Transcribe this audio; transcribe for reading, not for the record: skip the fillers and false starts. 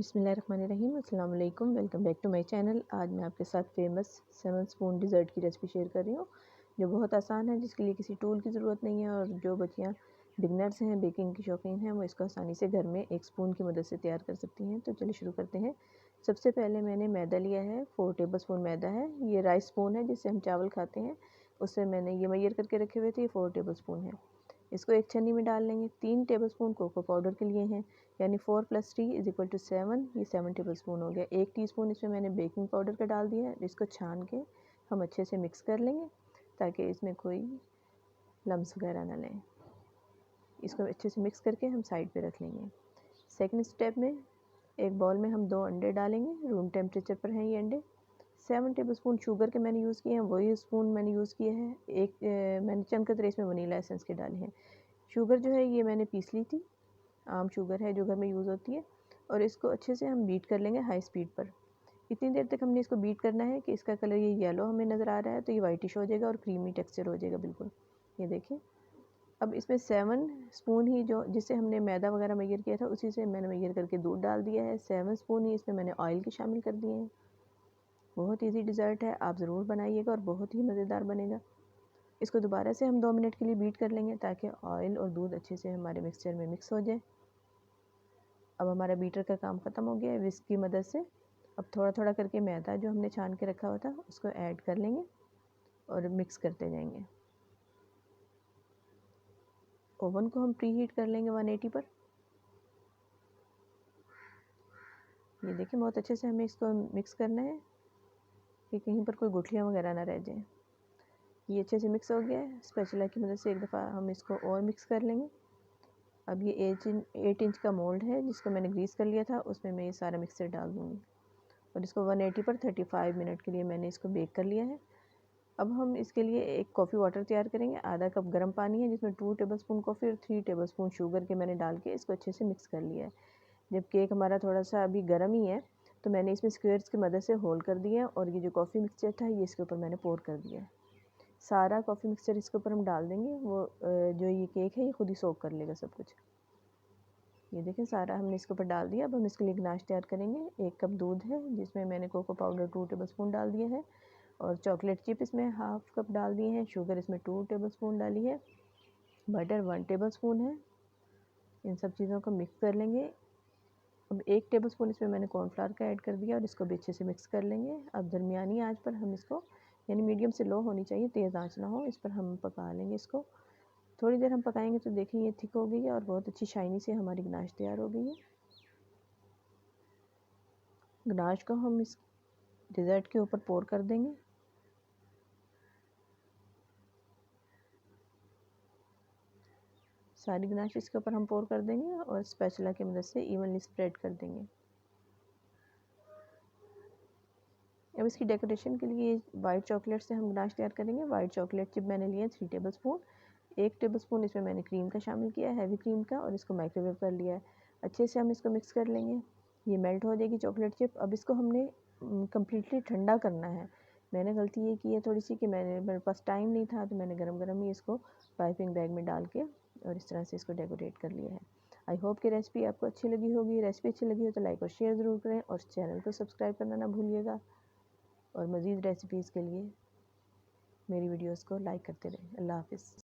बिस्मिल्लाहिर्रहमानिर्रहीम। अस्सलाम वालेकुम, welcome back to my channel. आज मैं आपके साथ फेमस 7 स्पून डिज़र्ट की रेसिपी शेयर कर रही हूँ, जो बहुत आसान है, जिसके लिए किसी टूल की ज़रूरत नहीं है। और जो बच्चियाँ बिगनर्स हैं, बेकिंग की शौकीन हैं, वो इसको आसानी से घर में एक स्पून की मदद से तैयार कर सकती हैं। तो चलिए शुरू करते हैं। सबसे पहले मैंने मैदा लिया है, 4 टेबल स्पून मैदा है। ये राइस स्पून है जिससे हम चावल खाते हैं, उससे मैंने ये मैयर करके रखे हुए थे। 4 टेबल स्पून है। इसको एक छन्नी में डाल लेंगे। 3 टेबलस्पून कोको पाउडर के लिए हैं, यानी 4 + 3 = 7। ये 7 टेबलस्पून हो गया। 1 टीस्पून इसमें मैंने बेकिंग पाउडर का डाल दिया है। इसको छान के हम अच्छे से मिक्स कर लेंगे ताकि इसमें कोई लम्स वगैरह ना लें। इसको अच्छे से मिक्स करके हम साइड पे रख लेंगे। सेकंड स्टेप में एक बाउल में हम 2 अंडे डालेंगे। रूम टेम्परेचर पर हैं ये अंडे। 7 टेबलस्पून शुगर के मैंने यूज़ किए हैं, वही स्पून मैंने यूज़ किए हैं। मैंने चंद कतरे इसमें वनीला एसेंस के डाले हैं। शुगर जो है ये मैंने पीस ली थी, आम शुगर है जो घर में यूज़ होती है। और इसको अच्छे से हम बीट कर लेंगे हाई स्पीड पर। इतनी देर तक हमने इसको बीट करना है कि इसका कलर ये येलो हमें नज़र आ रहा है, तो ये वाइटिश हो जाएगा और क्रीमी टेक्सचर हो जाएगा बिल्कुल। ये देखें। अब इसमें 7 स्पून ही जो जिससे हमने मैदा वगैरह मैयर किया था, उसी से मैंने मैयर करके दूध डाल दिया है। 7 स्पून ही इसमें मैंने ऑयल के शामिल कर दिए हैं। बहुत ईजी डिज़र्ट है, आप ज़रूर बनाइएगा और बहुत ही मज़ेदार बनेगा। इसको दोबारा से हम 2 मिनट के लिए बीट कर लेंगे ताकि ऑयल और दूध अच्छे से हमारे मिक्सचर में मिक्स हो जाए। अब हमारा बीटर का काम ख़त्म हो गया है विस्क की मदद से। अब थोड़ा थोड़ा करके मैदा जो हमने छान के रखा हुआ था उसको ऐड कर लेंगे और मिक्स करते जाएंगे। ओवन को हम प्री हीट कर लेंगे 180 पर। ये देखिए, बहुत अच्छे से हमें इसको मिक्स करना है कि कहीं पर कोई गुठलियाँ वगैरह ना रह जाएँ। ये अच्छे से मिक्स हो गया है। स्पैचुला की मदद से एक दफ़ा हम इसको और मिक्स कर लेंगे। अब ये 8 इंच का मोल्ड है जिसको मैंने ग्रीस कर लिया था, उसमें मैं ये सारा मिक्सचर डाल दूँगी और इसको 180 पर 35 मिनट के लिए मैंने इसको बेक कर लिया है। अब हम इसके लिए एक कॉफ़ी वाटर तैयार करेंगे। आधा कप गर्म पानी है जिसमें 2 टेबलस्पून कॉफ़ी और 3 टेबलस्पून शुगर के मैंने डाल के इसको अच्छे से मिक्स कर लिया है। जब केक हमारा थोड़ा सा अभी गर्म ही है, तो मैंने इसमें स्क्वेयर्स की मदद से होल कर दिया और ये जो कॉफ़ी मिक्सचर था ये इसके ऊपर मैंने पोर कर दिया है। सारा कॉफ़ी मिक्सचर इसके ऊपर हम डाल देंगे। वो जो ये केक है ये खुद ही सोक कर लेगा सब कुछ। ये देखें, सारा हमने इसके ऊपर डाल दिया। अब हम इसके लिए गनाश तैयार करेंगे। 1 कप दूध है जिसमें मैंने कोको पाउडर 2 टेबलस्पून डाल दिया है और चॉकलेट चिप इसमें हाफ़ कप डाल दिए हैं। शुगर इसमें 2 टेबलस्पून डाली है। बटर 1 टेबलस्पून है। इन सब चीज़ों को मिक्स कर लेंगे। अब 1 टेबलस्पून इसमें मैंने कॉर्नफ्लावर का ऐड कर दिया और इसको भी अच्छे से मिक्स कर लेंगे। अब दरमियानी आंच पर हम इसको, यानी मीडियम से लो होनी चाहिए, तेज़ आंच ना हो, इस पर हम पका लेंगे इसको। थोड़ी देर हम पकाएंगे तो देखिए ये थिक हो गई है और बहुत अच्छी शाइनी से हमारी गनाश तैयार हो गई है। गनाश को हम इस डिज़र्ट के ऊपर पोर कर देंगे। सारी गनाश इसके ऊपर हम पोर कर देंगे और स्पैचुला की मदद से इवनली स्प्रेड कर देंगे। अब इसकी डेकोरेशन के लिए वाइट चॉकलेट से हम गनाश तैयार करेंगे। वाइट चॉकलेट चिप मैंने लिए 3 टेबलस्पून। 1 टेबलस्पून इसमें मैंने क्रीम का शामिल किया है, हैवी क्रीम का, और इसको माइक्रोवेव कर लिया है। अच्छे से हम इसको मिक्स कर लेंगे। ये मेल्ट हो जाएगी चॉकलेट चिप। अब इसको हमने कम्प्लीटली ठंडा करना है। मैंने गलती ये की है थोड़ी सी कि मेरे पास टाइम नहीं था, तो मैंने गरम गरम ही इसको पाइपिंग बैग में डाल के और इस तरह से इसको डेकोरेट कर लिया है। आई होप कि रेसिपी आपको अच्छी लगी होगी। रेसिपी अच्छी लगी हो तो लाइक और शेयर ज़रूर करें और चैनल को सब्सक्राइब करना ना भूलिएगा। और मज़ीद रेसिपीज़ के लिए मेरी वीडियोस को लाइक करते रहें। अल्लाह हाफ़िज़।